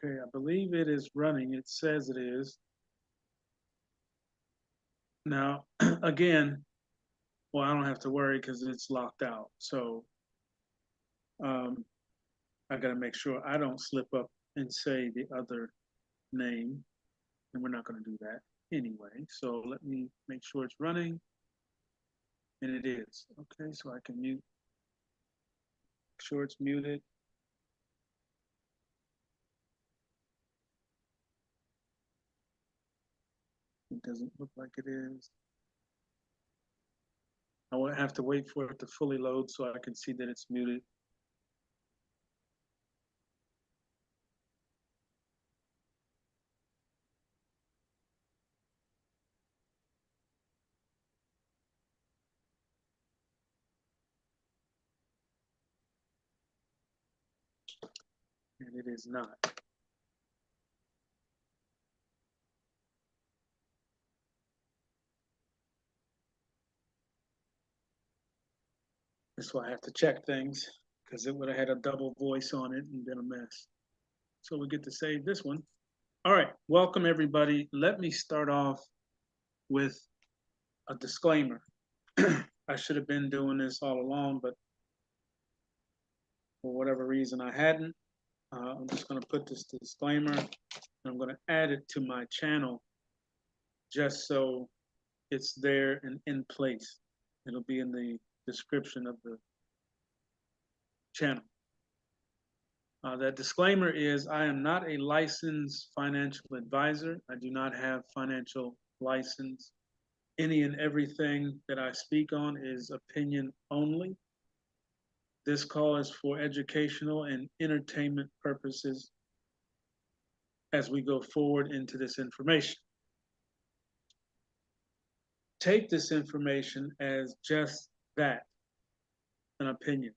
Okay, I believe it is running. It says it is. Now, again, well, I don't have to worry because it's locked out. So um, I got to make sure I don't slip up and say the other name, and we're not going to do that anyway. So let me make sure it's running, and it is. Okay, so I can mute, make sure it's muted. It doesn't look like it is. I will have to wait for it to fully load so I can see that it's muted. And it is not. That's why I have to check things because it would have had a double voice on it and been a mess. So we get to save this one. All right, welcome everybody. Let me start off with a disclaimer. I should have been doing this all along, but for whatever reason I hadn't. I'm just going to put this disclaimer and I'm going to add it to my channel just so it's there and in place. It'll be in the description of the channel. That disclaimer is I am not a licensed financial advisor. I do not have financial license. Any and everything that I speak on is opinion only. This call is for educational and entertainment purposes as we go forward into this information. Take this information as just that, an opinion.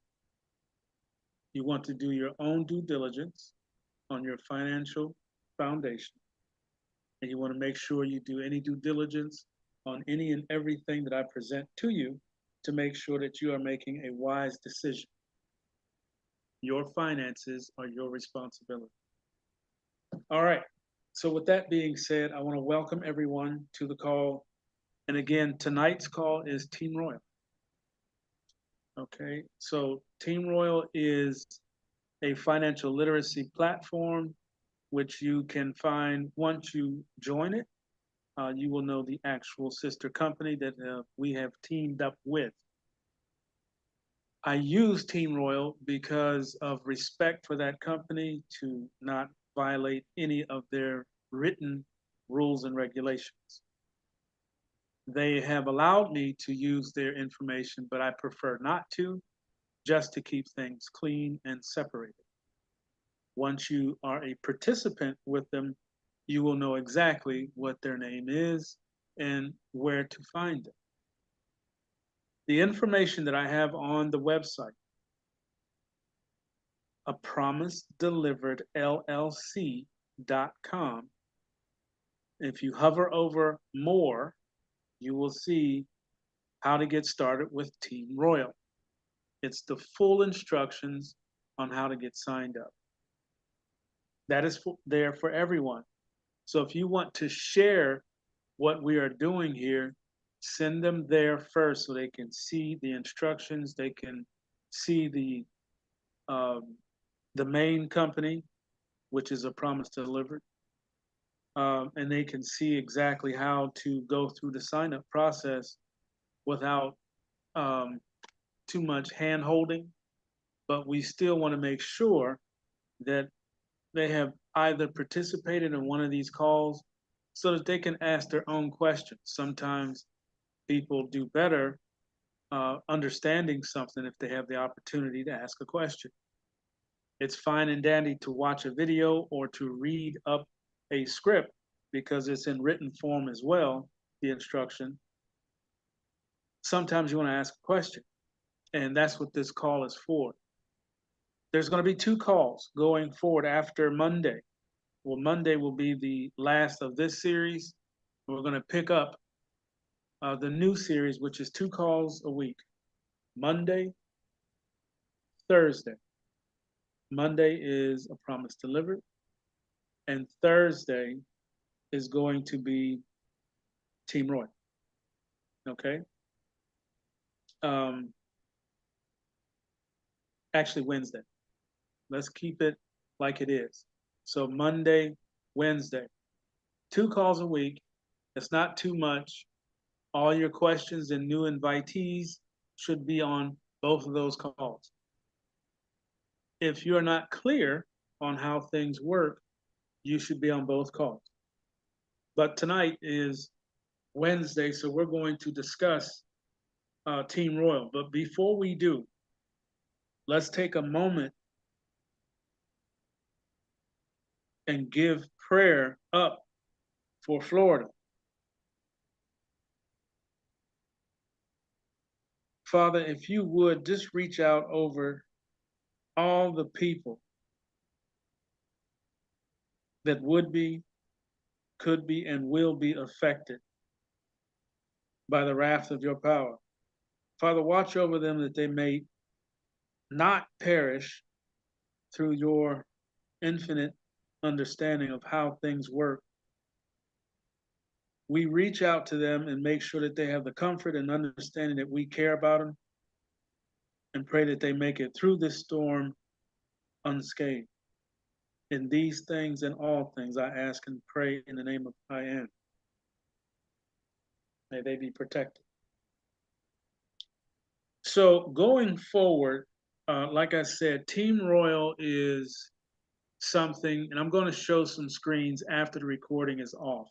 You want to do your own due diligence on your financial foundation, and you want to make sure you do any due diligence on any and everything that I present to you to make sure that you are making a wise decision. Your finances are your responsibility. All right. So with that being said, I want to welcome everyone to the call. And again, tonight's call is Team Royal. Okay. So Team Royal is a financial literacy platform which you can find once you join it. You will know the actual sister company that we have teamed up with. I use Team Royal because of respect for that company to not violate any of their written rules and regulations. They have allowed me to use their information, but I prefer not to, just to keep things clean and separated. Once you are a participant with them, you will know exactly what their name is and where to find them. The information that I have on the website, a promise delivered LLC.com. If you hover over more, you will see how to get started with Team Royal. It's the full instructions on how to get signed up. That is there for everyone. So if you want to share what we are doing here, send them there first so they can see the instructions. They can see the main company, which is a promise delivered, and they can see exactly how to go through the sign up process without um, too much hand holding. But we still want to make sure that they have either participated in one of these calls so that they can ask their own questions. Sometimes people do better understanding something if they have the opportunity to ask a question. It's fine and dandy to watch a video or to read up a script because it's in written form as well, the instruction. Sometimes you want to ask a question, and that's what this call is for. There's going to be two calls going forward after Monday. Well, Monday will be the last of this series. We're going to pick up the new series, which is two calls a week. Monday, Thursday. Monday is a promise delivered. and Thursday is going to be Team Roy. Okay. Um, actually, Wednesday. Let's keep it like it is. So Monday, Wednesday, 2 calls a week. It's not too much. All your questions and new invitees should be on both of those calls. If you're not clear on how things work, you should be on both calls. But tonight is Wednesday, so we're going to discuss Team Royal. But before we do, let's take a moment and give prayer up for Florida. Father, if you would just reach out over all the people that would be, could be, and will be affected by the wrath of your power. Father, watch over them that they may not perish through your infinite understanding of how things work. We reach out to them and make sure that they have the comfort and understanding that we care about them, and pray that they make it through this storm unscathed. In these things and all things, I ask and pray in the name of I am. May they be protected. So going forward, like I said, Team Royal is something, and I'm going to show some screens after the recording is off.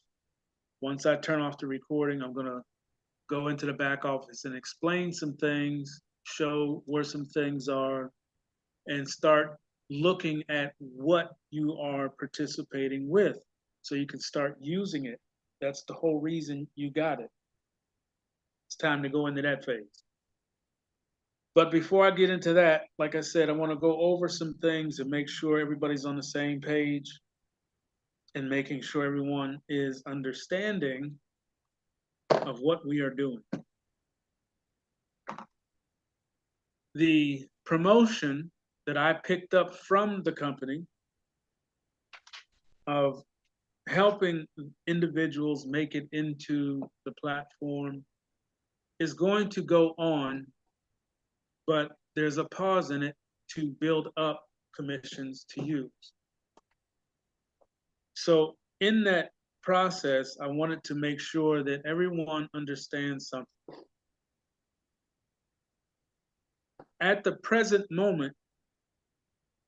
Once I turn off the recording, I'm going to go into the back office and explain some things, show where some things are, and start looking at what you are participating with so you can start using it. That's the whole reason you got it. It's time to go into that phase. But before I get into that, like I said, I want to go over some things and make sure everybody's on the same page and making sure everyone is understanding of what we are doing. The promotion that I picked up from the company of helping individuals make it into the platform is going to go on, but there's a pause in it to build up commissions to use. So in that process, I wanted to make sure that everyone understands something. At the present moment,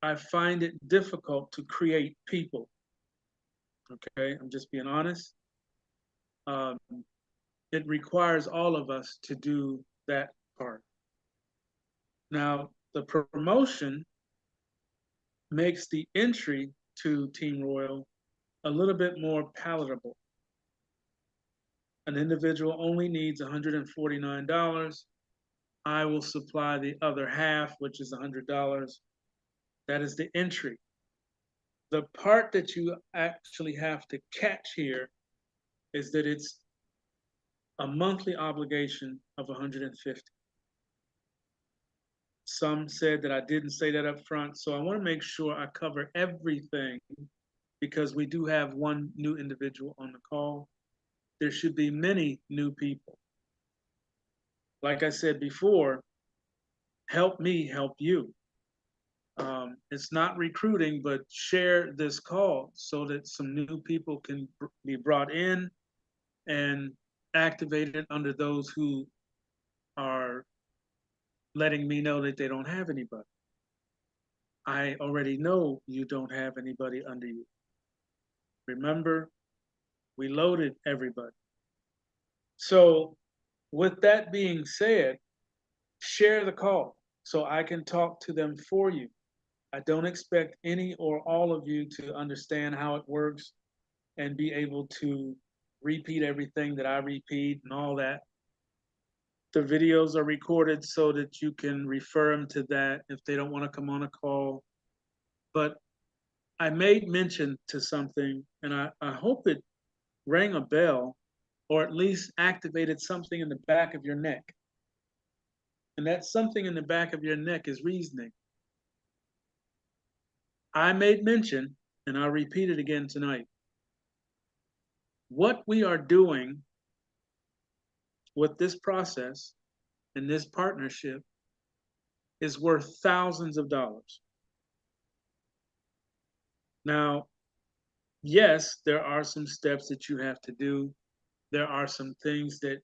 I find it difficult to create people. Okay, I'm just being honest. It requires all of us to do that part. Now, the promotion makes the entry to Team Royal a little bit more palatable. An individual only needs $149. I will supply the other half, which is $100. That is the entry. The part that you actually have to catch here is that it's a monthly obligation of $150. Some said that I didn't say that up front, so I want to make sure I cover everything because we do have one new individual on the call. There should be many new people. Like I said before, help me help you. It's not recruiting, but share this call so that some new people can be brought in and activated under those who are letting me know that they don't have anybody. I already know you don't have anybody under you. Remember, we loaded everybody. So with that being said, share the call so I can talk to them for you. I don't expect any or all of you to understand how it works and be able to repeat everything that I repeat and all that. The videos are recorded so that you can refer them to that if they don't want to come on a call. But I made mention to something, and I hope it rang a bell or at least activated something in the back of your neck. And that something in the back of your neck is reasoning. I made mention and I'll repeat it again tonight. What we are doing with this process and this partnership is worth thousands of dollars. Now, yes, there are some steps that you have to do. There are some things that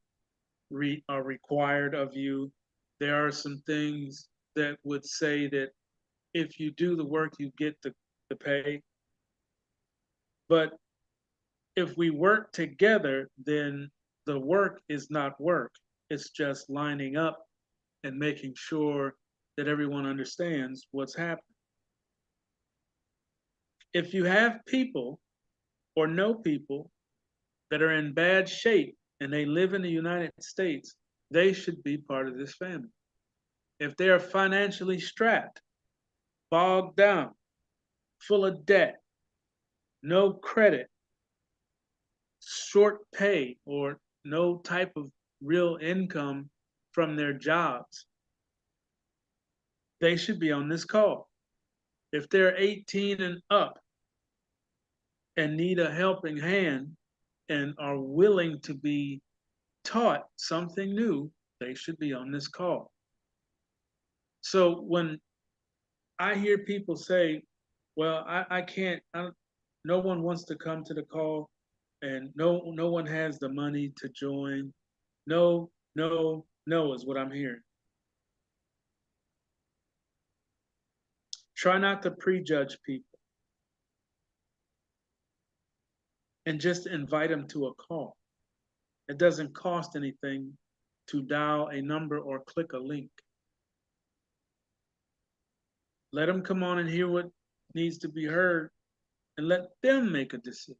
are required of you. There are some things that would say that if you do the work, you get the pay. But if we work together, then the work is not work. It's just lining up and making sure that everyone understands what's happening. If you have people or know people that are in bad shape and they live in the United States, they should be part of this family. If they are financially strapped, bogged down, full of debt, no credit, short pay, or no type of real income from their jobs, they should be on this call. If they're 18 and up and need a helping hand and are willing to be taught something new, they should be on this call. So when I hear people say, well, I can't, no one wants to come to the call and no one has the money to join. No, no, no is what I'm hearing. Try not to prejudge people and just invite them to a call. It doesn't cost anything to dial a number or click a link. Let them come on and hear what needs to be heard and let them make a decision.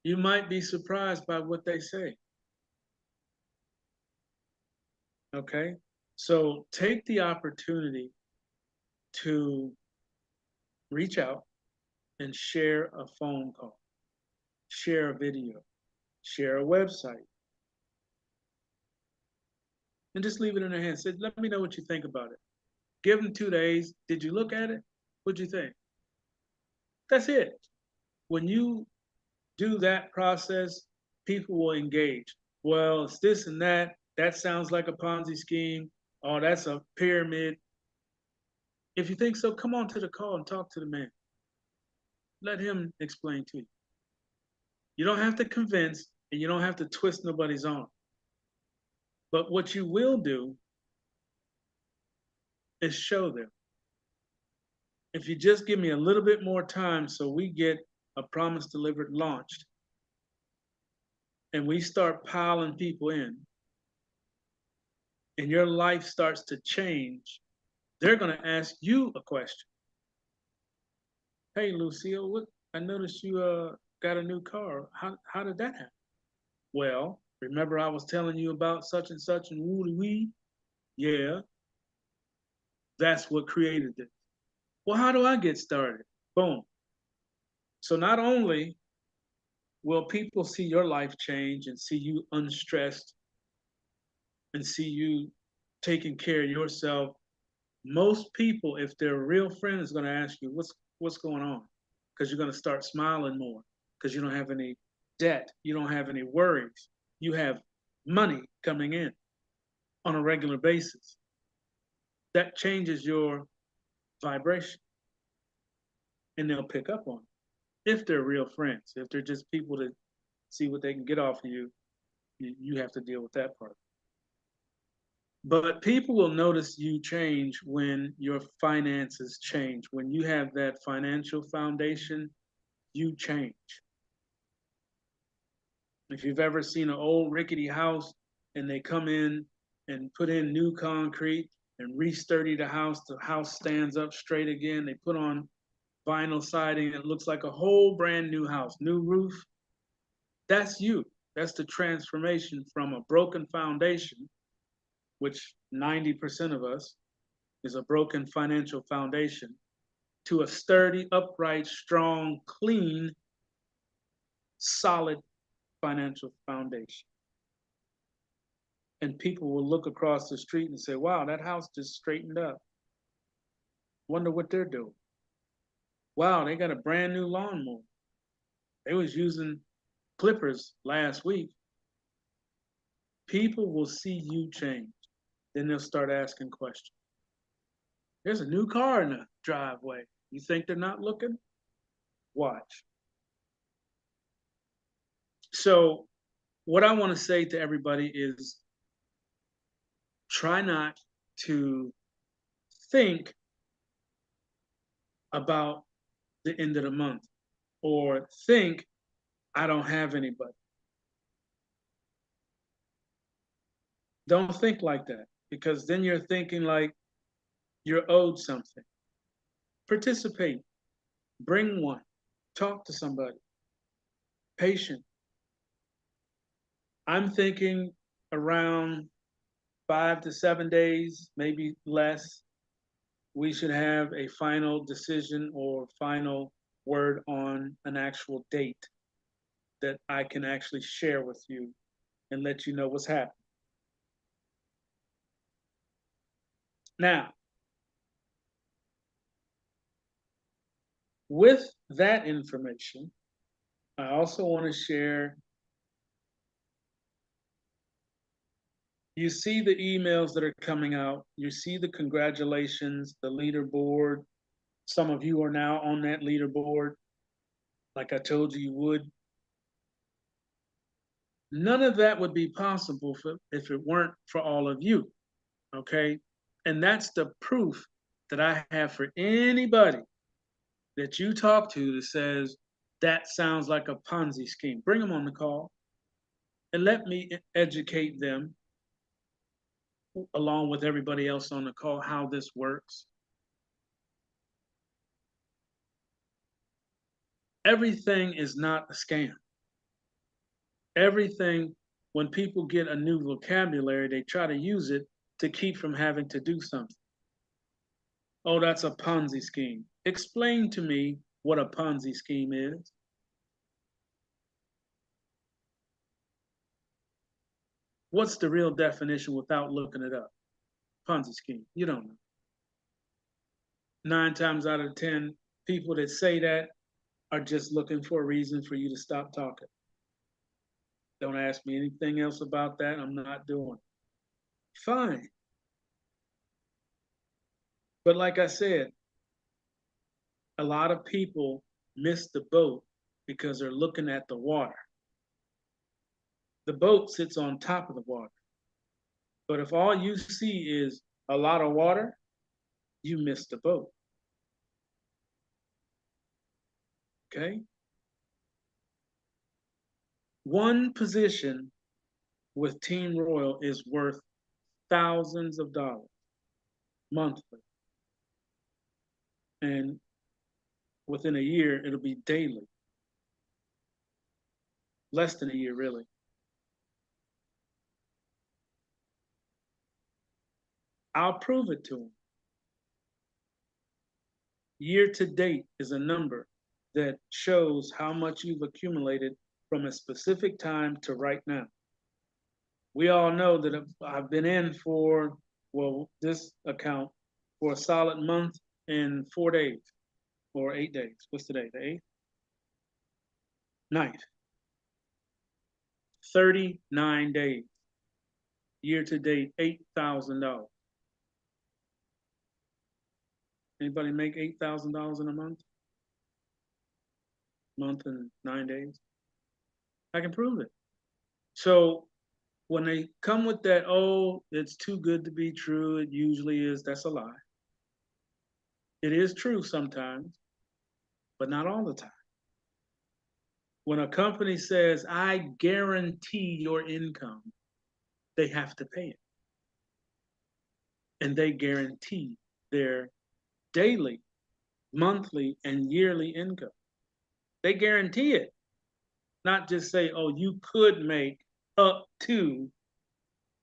You might be surprised by what they say. Okay? So take the opportunity to reach out and share a phone call, share a video, share a website, and just leave it in their hands. Say, let me know what you think about it. Give them 2 days. Did you look at it? What'd you think? That's it. When you do that process, people will engage. Well, it's this and that. That sounds like a Ponzi scheme. Oh, that's a pyramid. If you think so, come on to the call and talk to the man. Let him explain to you. You don't have to convince and you don't have to twist nobody's arm. But what you will do is show them. If you just give me a little bit more time so we get a Promise Delivered launched and we start piling people in and your life starts to change, they're going to ask you a question. Hey, Lucille, what? I noticed you got a new car. How did that happen? Well, remember I was telling you about such and such and woody wee? Yeah, that's what created it. Well, how do I get started? Boom. So not only will people see your life change and see you unstressed and see you taking care of yourself, most people, if they're a real friend, is going to ask you, what's going on? Because you're going to start smiling more because you don't have any debt. You don't have any worries. You have money coming in on a regular basis. That changes your vibration and they'll pick up on it. If they're real friends, if they're just people that see what they can get off of you, you have to deal with that part. But people will notice you change when your finances change. When you have that financial foundation, you change. If you've ever seen an old rickety house and they come in and put in new concrete and re-sturdy the house stands up straight again. They put on vinyl siding, it looks like a whole brand new house, new roof. That's you. That's the transformation from a broken foundation, which 90% of us is a broken financial foundation, to a sturdy, upright, strong, clean, solid financial foundation. And people will look across the street and say, wow, that house just straightened up. Wonder what they're doing. Wow, they got a brand new lawnmower. They was using clippers last week. People will see you change. Then they'll start asking questions. There's a new car in the driveway. You think they're not looking? Watch. So, what I want to say to everybody is try not to think about the end of the month or think, I don't have anybody. Don't think like that, because then you're thinking like you're owed something. Participate, bring one, talk to somebody, patient. I'm thinking around 5 to 7 days, maybe less, we should have a final decision or final word on an actual date that I can actually share with you and let you know what's happening. Now, with that information, I also want to share. You see the emails that are coming out, you see the congratulations, the leaderboard. Some of you are now on that leaderboard, like I told you you would. None of that would be possible if it weren't for all of you, okay? And that's the proof that I have for anybody that you talk to that says, that sounds like a Ponzi scheme. Bring them on the call and let me educate them along with everybody else on the call how this works. Everything is not a scam. Everything, when people get a new vocabulary, they try to use it to keep from having to do something. Oh, that's a Ponzi scheme. Explain to me what a Ponzi scheme is. What's the real definition without looking it up? Ponzi scheme. You don't know. 9 times out of 10, people that say that are just looking for a reason for you to stop talking. Don't ask me anything else about that. I'm not doing it. Fine. But like I said, a lot of people miss the boat because they're looking at the water. The boat sits on top of the water. But if all you see is a lot of water, you miss the boat. Okay? One position with Team Royal is worth thousands of dollars monthly. And within a year, it'll be daily. Less than a year, really. I'll prove it to them. Year to date is a number that shows how much you've accumulated from a specific time to right now. We all know that I've been in for, well, this account for a solid month and 4 days or 8 days. What's today? The 8th? 9th. 39 days. Year to date, $8,000. Anybody make $8,000 in a month? Month and 9 days? I can prove it. So when they come with that, oh, it's too good to be true, it usually is, that's a lie. It is true sometimes, but not all the time. When a company says, I guarantee your income, they have to pay it. And they guarantee their daily, monthly, and yearly income. They guarantee it. Not just say, oh, you could make up to.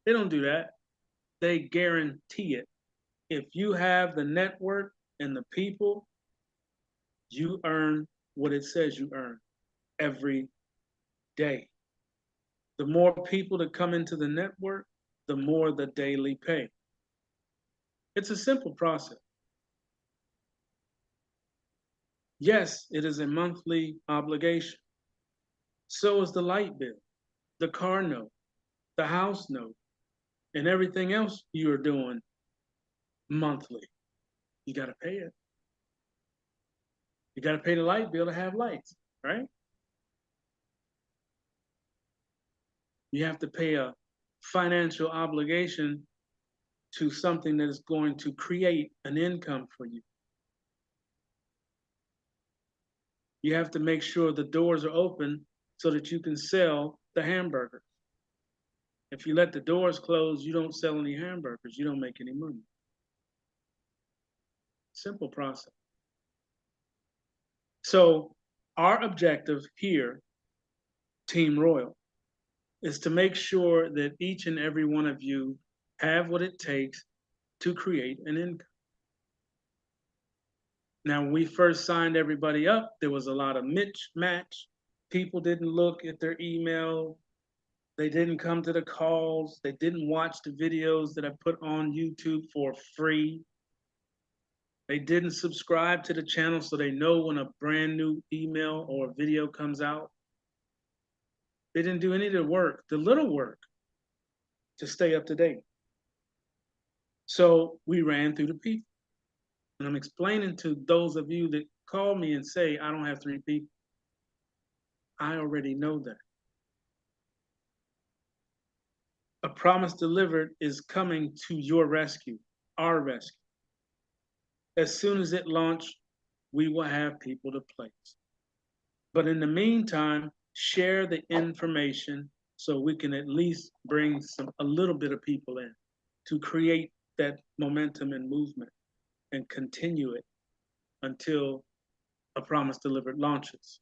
They don't do that. They guarantee it. If you have the network and the people, you earn what it says you earn every day. The more people that come into the network, the more the daily pay. It's a simple process. Yes, it is a monthly obligation. So is the light bill, the car note, the house note, and everything else you're doing monthly. You got to pay it. You got to pay the light bill to have lights, right? You have to pay a financial obligation to something that is going to create an income for you. You have to make sure the doors are open so that you can sell the hamburgers. If you let the doors close, you don't sell any hamburgers, you don't make any money. Simple process. So, our objective here, Team Royal, is to make sure that each and every one of you have what it takes to create an income. Now, when we first signed everybody up, there was a lot of mismatch. People didn't look at their email. They didn't come to the calls. They didn't watch the videos that I put on YouTube for free. They didn't subscribe to the channel so they know when a brand new email or video comes out. They didn't do any of the work, the little work, to stay up to date. So we ran through the people. And I'm explaining to those of you that call me and say, I don't have 3 people. I already know that. A promise delivered is coming to your rescue, our rescue. As soon as it launched, we will have people to place. But in the meantime, share the information so we can at least bring a little bit of people in to create that momentum and movement and continue it until A Promise Delivered launches.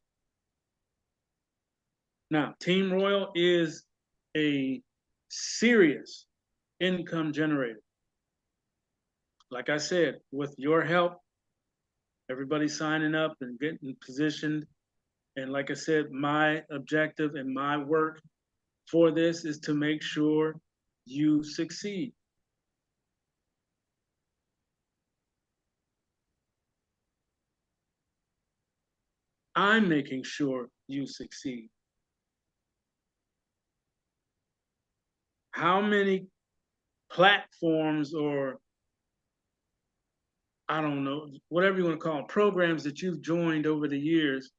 Now, Team Royal is a serious income generator. Like I said, with your help, everybody signing up and getting positioned. And like I said, my objective and my work for this is to make sure you succeed. I'm making sure you succeed. How many platforms or I don't know, whatever you want to call them, programs that you've joined over the years,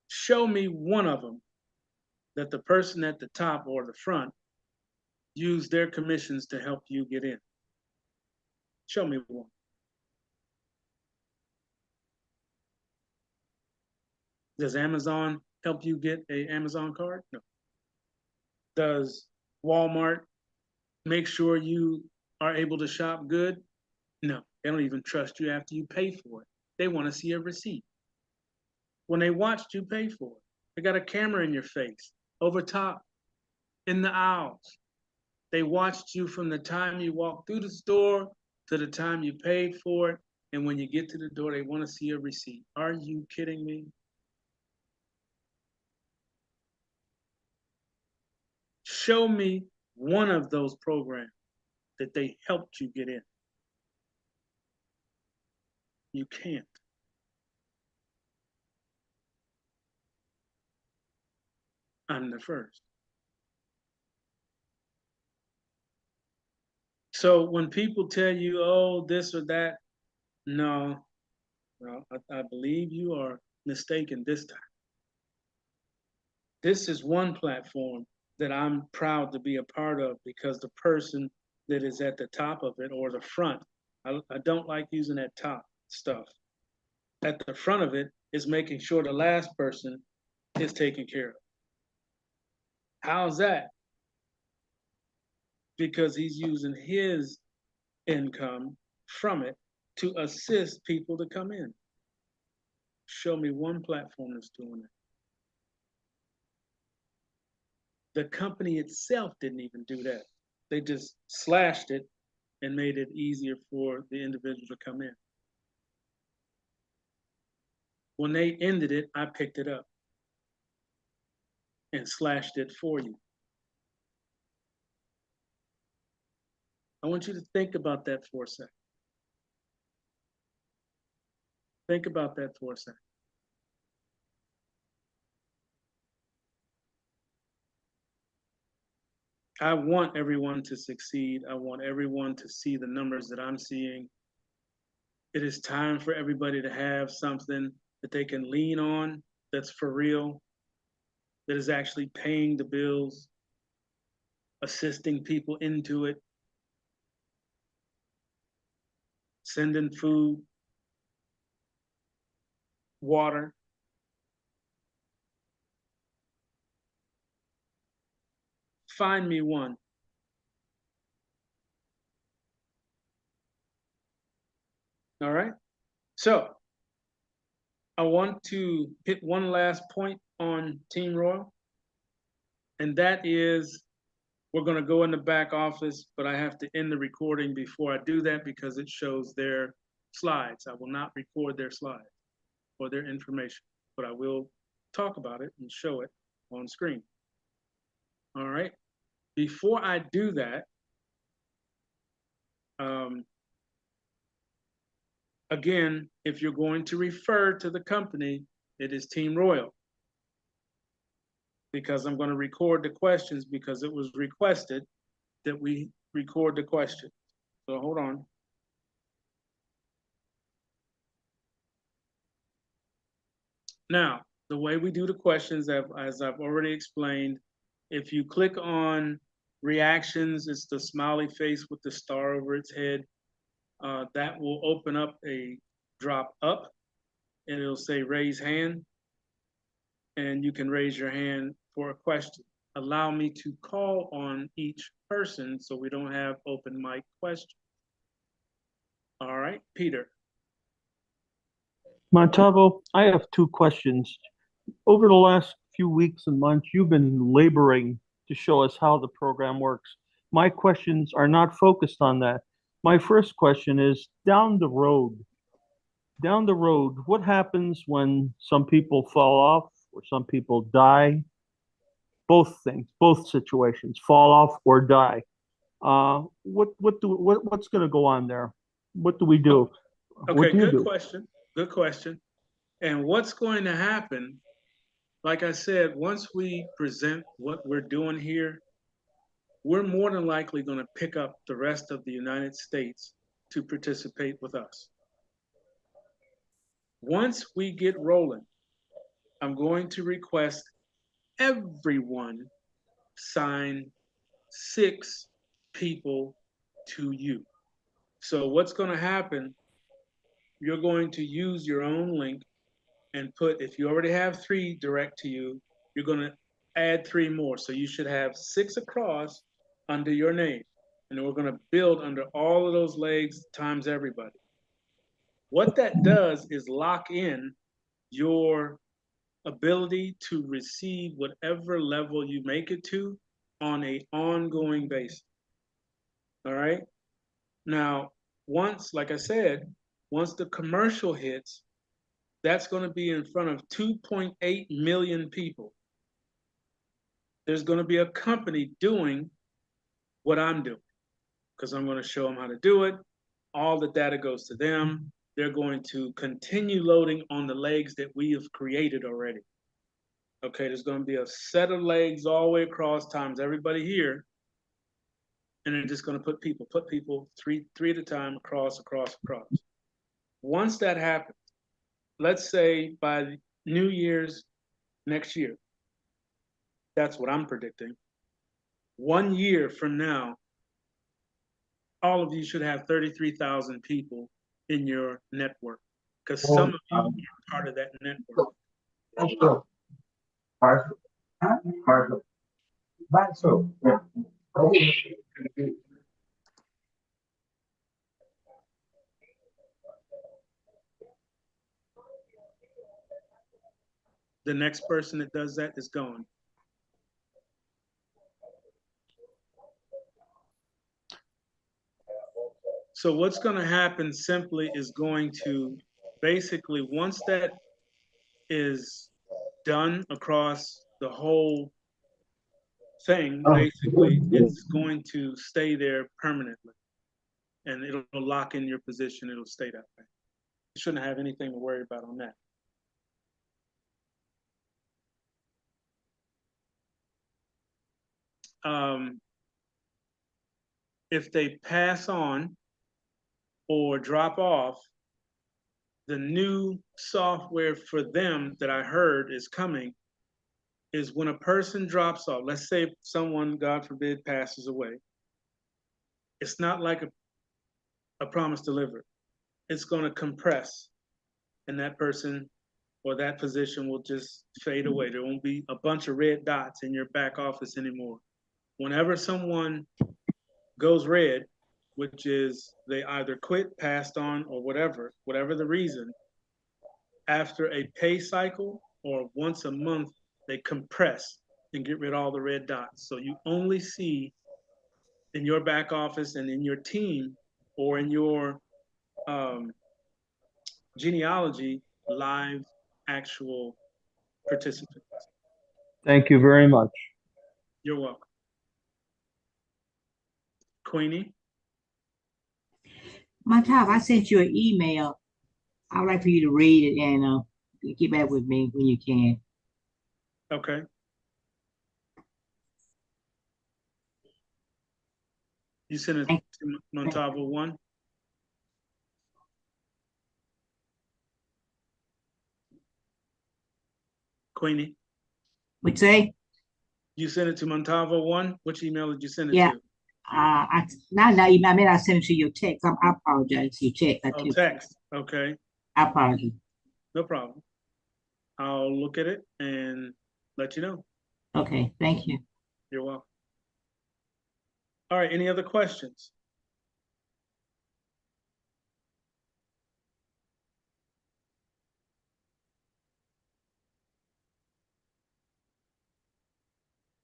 show me one of them that the person at the top or the front used their commissions to help you get in. Show me one. Does Amazon help you get a Amazon card? No. Does Walmart make sure you are able to shop good? No. They don't even trust you after you pay for it. They want to see a receipt. When they watched you pay for it, they got a camera in your face, over top, in the aisles. They watched you from the time you walked through the store to the time you paid for it. And when you get to the door, they want to see a receipt. Are you kidding me? Show me one of those programs that they helped you get in. You can't. I'm the first. So when people tell you, oh, this or that, no, no, I believe you are mistaken this time. This is one platform that I'm proud to be a part of because the person that is at the top of it or the front, I don't like using that top stuff. At the front of it is making sure the last person is taken care of. How's that? Because he's using his income from it to assist people to come in. Show me one platform that's doing it. The company itself didn't even do that. They just slashed it and made it easier for the individual to come in. When they ended it, I picked it up and slashed it for you. I want you to think about that for a second. Think about that for a second. I want everyone to succeed. I want everyone to see the numbers that I'm seeing. It is time for everybody to have something that they can lean on that's for real, that is actually paying the bills, assisting people into it, sending food, water. Find me one. All right. So I want to hit one last point on Team Royal, and that is we're going to go in the back office, but I have to end the recording before I do that because it shows their slides. I will not record their slides or their information, but I will talk about it and show it on screen. All right. Before I do that, again, if you're going to refer to the company, it is Team Royal, because I'm going to record the questions because it was requested that we record the question. So hold on. Now, the way we do the questions, as I've already explained, if you click on reactions, it's the smiley face with the star over its head. That will open up a drop up and it'll say raise hand. And you can raise your hand for a question. Allow me to call on each person so we don't have open mic questions. All right, Peter. Montalvo, I have two questions. Over the last few weeks and months, you've been laboring to show us how the program works. My questions are not focused on that. My first question is down the road, what happens when some people fall off or some people die? Both things, both situations, fall off or die. What's going to go on there? What do we do? Okay, good question. Good question. And what's going to happen, like I said, once we present what we're doing here, we're more than likely going to pick up the rest of the United States to participate with us. Once we get rolling, I'm going to request everyone sign 6 people to you. So what's going to happen, you're going to use your own link and put, if you already have 3 direct to you, you're going to add 3 more. So you should have 6 across under your name. And then we're going to build under all of those legs times everybody. What that does is lock in your ability to receive whatever level you make it to on an ongoing basis. All right. Now, once, like I said, once the commercial hits, that's going to be in front of 2.8 million people. There's going to be a company doing what I'm doing because I'm going to show them how to do it. All the data goes to them. They're going to continue loading on the legs that we have created already. Okay, there's going to be a set of legs all the way across times everybody here. And they're just going to put people three at a time across. Once that happens, let's say by New Year's next year, that's what I'm predicting. 1 year from now, all of you should have 33,000 people in your network because some of you are part of that network. The next person that does that is gone. So what's going to happen simply is going to basically, once that is done across the whole thing, basically, it's going to stay there permanently. And it'll lock in your position. It'll stay that way. shouldn't have anything to worry about on that. If they pass on or drop off, the new software for them that I heard is coming is when a person drops off, let's say someone, God forbid, passes away. It's not like a promise delivered. It's going to compress, and that person or that position will just fade away. There won't be a bunch of red dots in your back office anymore. Whenever someone goes red, which is they either quit, passed on, or whatever the reason, after a pay cycle or once a month, they compress and get rid of all the red dots. So you only see in your back office and in your team or in your genealogy live actual participants. Thank you very much. You're welcome. Queenie? Montalvo, I sent you an email. I'd like for you to read it and get back with me when you can. Okay. You sent it to Montalvo 1? Queenie? What'd you say? You sent it to Montalvo 1? Which email did you send it Yeah. to? I mean, I sent it to your text. I apologize. Your text. Oh, text. Okay. I apologize. No problem. I'll look at it and let you know. Okay. Thank you. You're welcome. All right. Any other questions?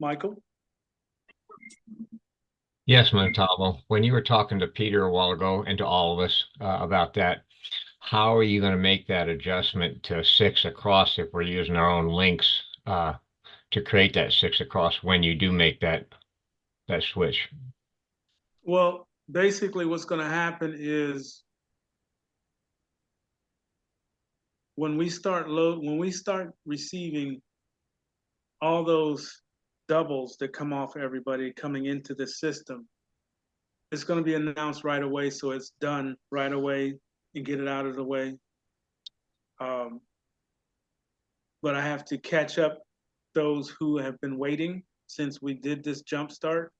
Michael? Yes, Montalvo. When you were talking to Peter a while ago and to all of us about that, how are you going to make that adjustment to 6 across if we're using our own links to create that 6 across when you do make that switch? Well, basically what's going to happen is when we start receiving all those doubles that come off everybody coming into the system, it's going to be announced right away, so it's done right away and get it out of the way. But I have to catch up those who have been waiting since we did this jump start.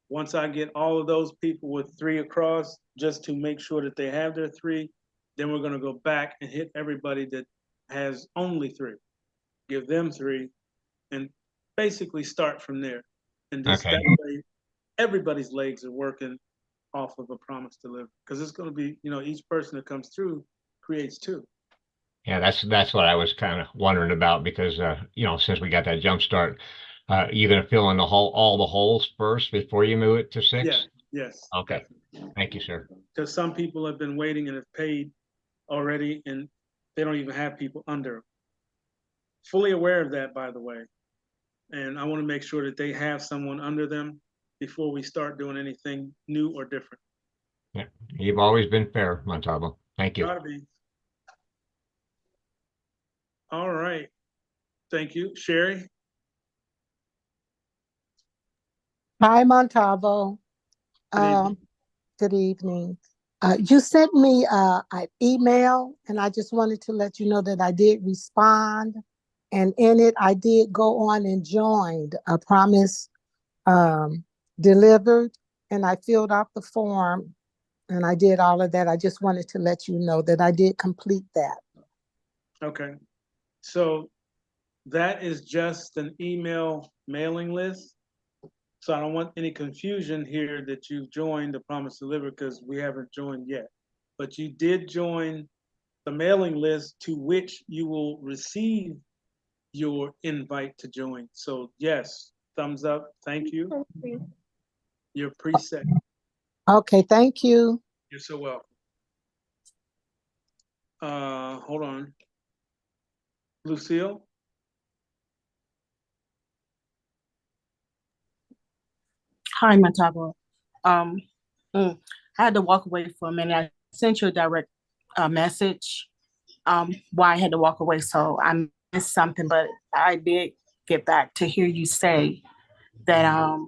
Once I get all of those people with 3 across, just to make sure that they have their 3, then we're going to go back and hit everybody that has only 3, give them 3, and basically start from there. And just that way, everybody's legs are working off of a promise delivery, because it's going to be, each person that comes through creates 2. Yeah, that's what I was kind of wondering about, because since we got that jump start, you're going to fill in all the holes first before you move it to 6? Yeah. Yes. Okay. Thank you, sir. Because some people have been waiting and have paid already, and they don't even have people under. Fully aware of that, by the way. And I want to make sure that they have someone under them before we start doing anything new or different. Yeah, you've always been fair, Montalvo. Thank you. Gotta be. All right. Thank you. Sherry? Hi, Montalvo. Good evening. You sent me an email, and I just wanted to let you know that I did respond. And in it, I did go on and joined a promise delivered, and I filled out the form, and I did all of that. I just wanted to let you know that I did complete that. Okay. So that is just an email mailing list. So I don't want any confusion here that you've joined the Promise Delivered, because we haven't joined yet. But you did join the mailing list to which you will receive your invite to join. So yes, thumbs up. Thank you. You're preset. Okay, thank you. You're so welcome. Hold on. Lucille? Hi, Montalvo. I had to walk away for a minute. I sent you a direct a message, why I had to walk away. So I missed something, but I did get back to hear you say that,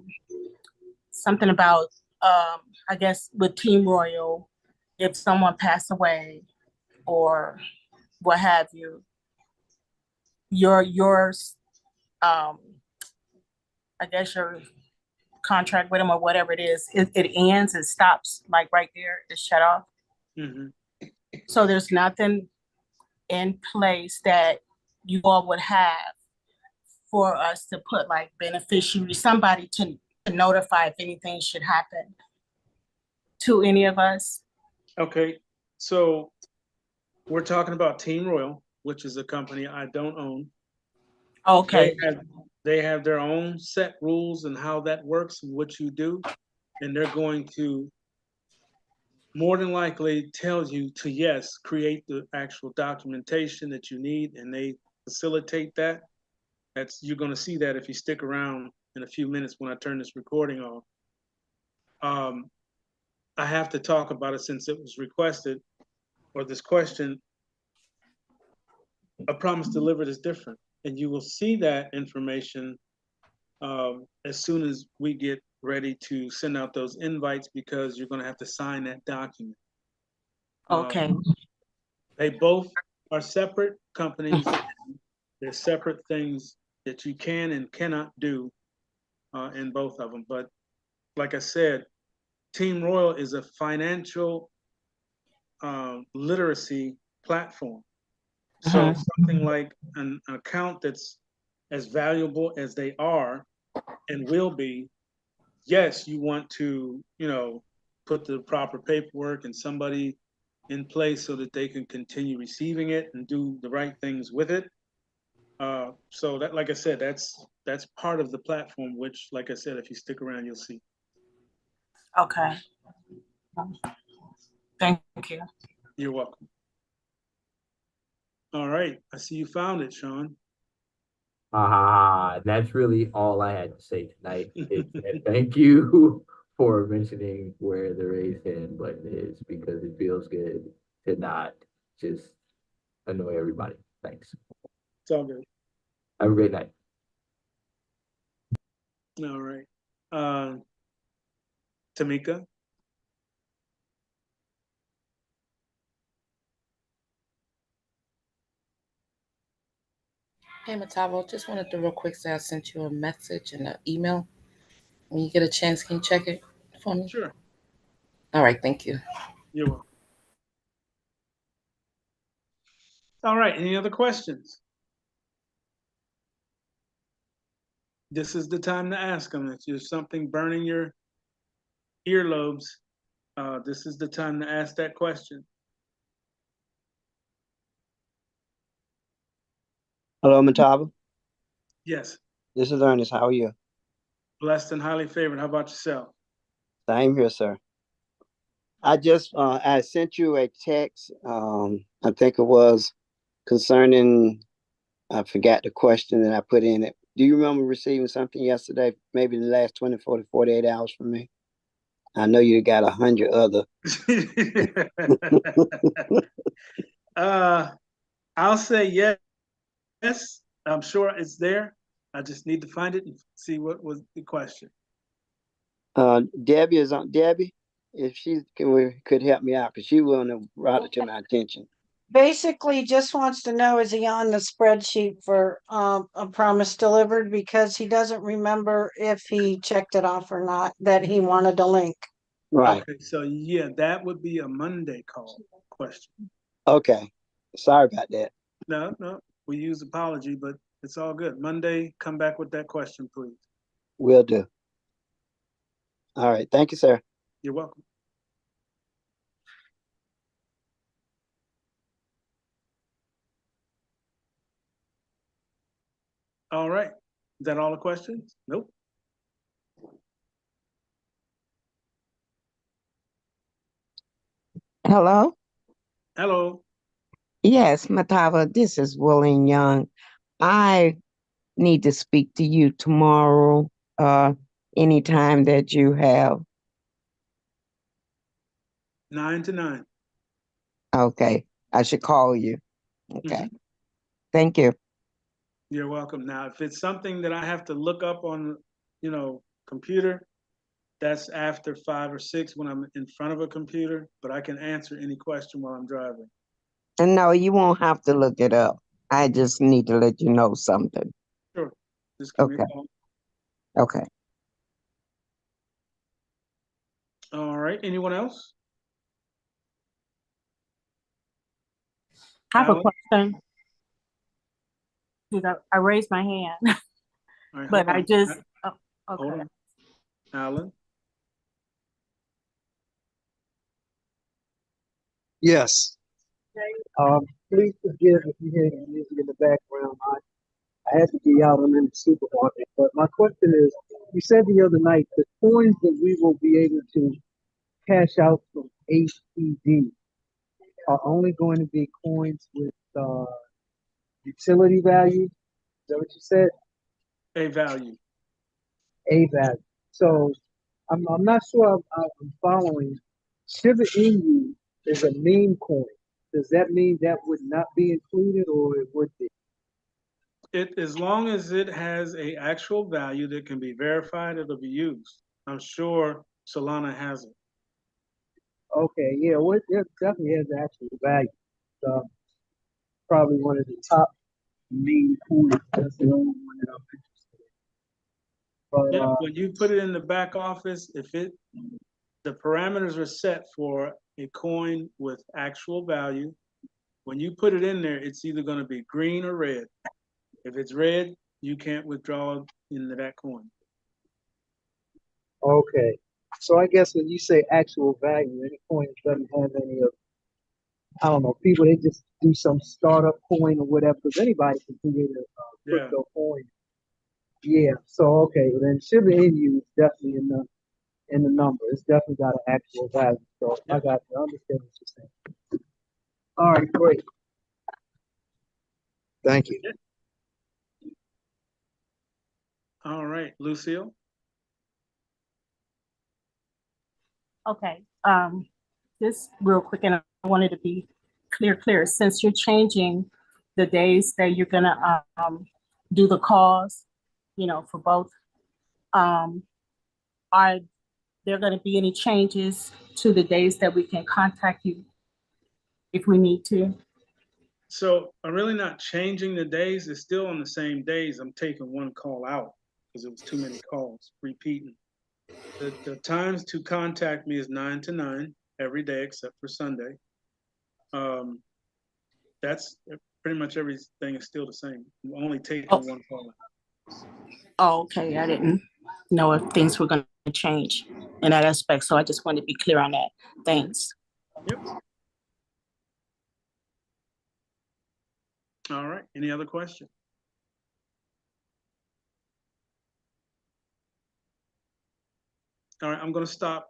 something about, I guess with Team Royal, if someone passed away or what have you, yours, I guess your contract with them or whatever it is, it ends, it stops like right there, it's shut off. Mhm. So there's nothing in place that you all would have for us to put like beneficiary, somebody to notify if anything should happen to any of us. Okay, so we're talking about Team Royal, which is a company I don't own. Okay, They have their own set rules and how that works and what you do, and they're going to more than likely tell you to, yes, create the actual documentation that you need, and they facilitate that. You're going to see that if you stick around in a few minutes when I turn this recording off. I have to talk about it since it was requested, or this question. A promise delivered is different, and you will see that information as soon as we get ready to send out those invites, because you're going to have to sign that document. okay, They both are separate companies. They're separate things that you can and cannot do in both of them. But like I said, Team Royal is a financial literacy platform. So something like an account that's as valuable as they are and will be, yes, you want to, put the proper paperwork and somebody in place so that they can continue receiving it and do the right things with it. So that, like I said, that's part of the platform, which, like I said, if you stick around, you'll see. okay. Thank you. You're welcome. All right, I see you found it, Sean. That's really all I had to say tonight. Thank you for mentioning where the raised hand button is, because it feels good to not just annoy everybody. Thanks. It's all good. Have a great night. All right. Tamika? Hey, Matavo, just wanted to real quick say I sent you a message and an email. When you get a chance, can you check it for me? Sure. All right, thank you. You're welcome. All right, any other questions? This is the time to ask them. If there's something burning your earlobes, this is the time to ask that question. Hello, Mataba. Yes. This is Ernest. How are you? Blessed and highly favored. How about yourself? Same here, sir. I sent you a text. I think it was concerning, I forgot the question that I put in it. Do you remember receiving something yesterday, maybe in the last 24 to 48 hours from me? I know you got 100 other. I'll say yes. Yes, I'm sure it's there. I just need to find it and see what was the question. Debbie is on. Debbie, if she could help me out, because she willing to brought it to my attention. Basically just wants to know, is he on the spreadsheet for a promise delivered, because he doesn't remember if he checked it off or not, that he wanted a link. Right. Okay, so yeah, that would be a Monday call question. Okay. Sorry about that. No, we use apology, but it's all good. Monday, come back with that question, please. Will do. All right. Thank you, sir. You're welcome. All right. Is that all the questions? Nope. Hello? Hello. Yes, Matava, this is Willing Young. I need to speak to you tomorrow, anytime that you have. 9 to 9. Okay, I should call you. Okay, Mhm. thank you. You're welcome. Now, if it's something that I have to look up on, computer, that's after 5 or 6 when I'm in front of a computer, but I can answer any question while I'm driving. And no, you won't have to look it up. I just need to let you know something. Sure. Just give me Okay, a call. okay. All right. Anyone else? I have a Alan? question. I raised my hand, All right, but hold I on. just, Hold okay. on. Alan? Yes. Please forgive if you hear the music in the background. I had to be out. I'm in the supermarket. But my question is, you said the other night the coins that we will be able to cash out from HPD are only going to be coins with utility value. Is that what you said? A value. A value. So I'm not sure I'm following. Shiba Inu is a meme coin. Does that mean that would not be included, or it would be? As long as it has a actual value that can be verified, it'll be used. I'm sure Solana has it. Okay, yeah, well, it definitely has actual value. Uh, Probably one of the top main coins. That's the only one that I'm interested in. But Yeah, when you put it in the back office, the parameters are set for a coin with actual value. When you put it in there, it's either going to be green or red. If it's red, you can't withdraw into that coin. okay, so I guess when you say actual value, any coin doesn't have any of, I don't know, people they just do some startup coin or whatever, because anybody can create a Yeah. crypto coin. Yeah, so okay, well then Shiba Inu is definitely in the number. It's definitely got an actual value. So I got you. I understand what you're saying. All right, great. Thank you. All right, Lucille. Okay, just real quick, and I wanted to be clear, since you're changing the days that you're gonna, do the calls, for both, are there gonna be any changes to the days that we can contact you if we need to? So I'm really not changing the days. It's still on the same days. I'm taking one call out because it was too many calls repeating. The times to contact me is 9 to 9 every day except for Sunday. That's pretty much everything is still the same. I'm only taking one call out. Oh, okay, I didn't know if things were gonna change in that aspect, so I just wanted to be clear on that. Thanks. Yep. All right. Any other question? All right. I'm going to stop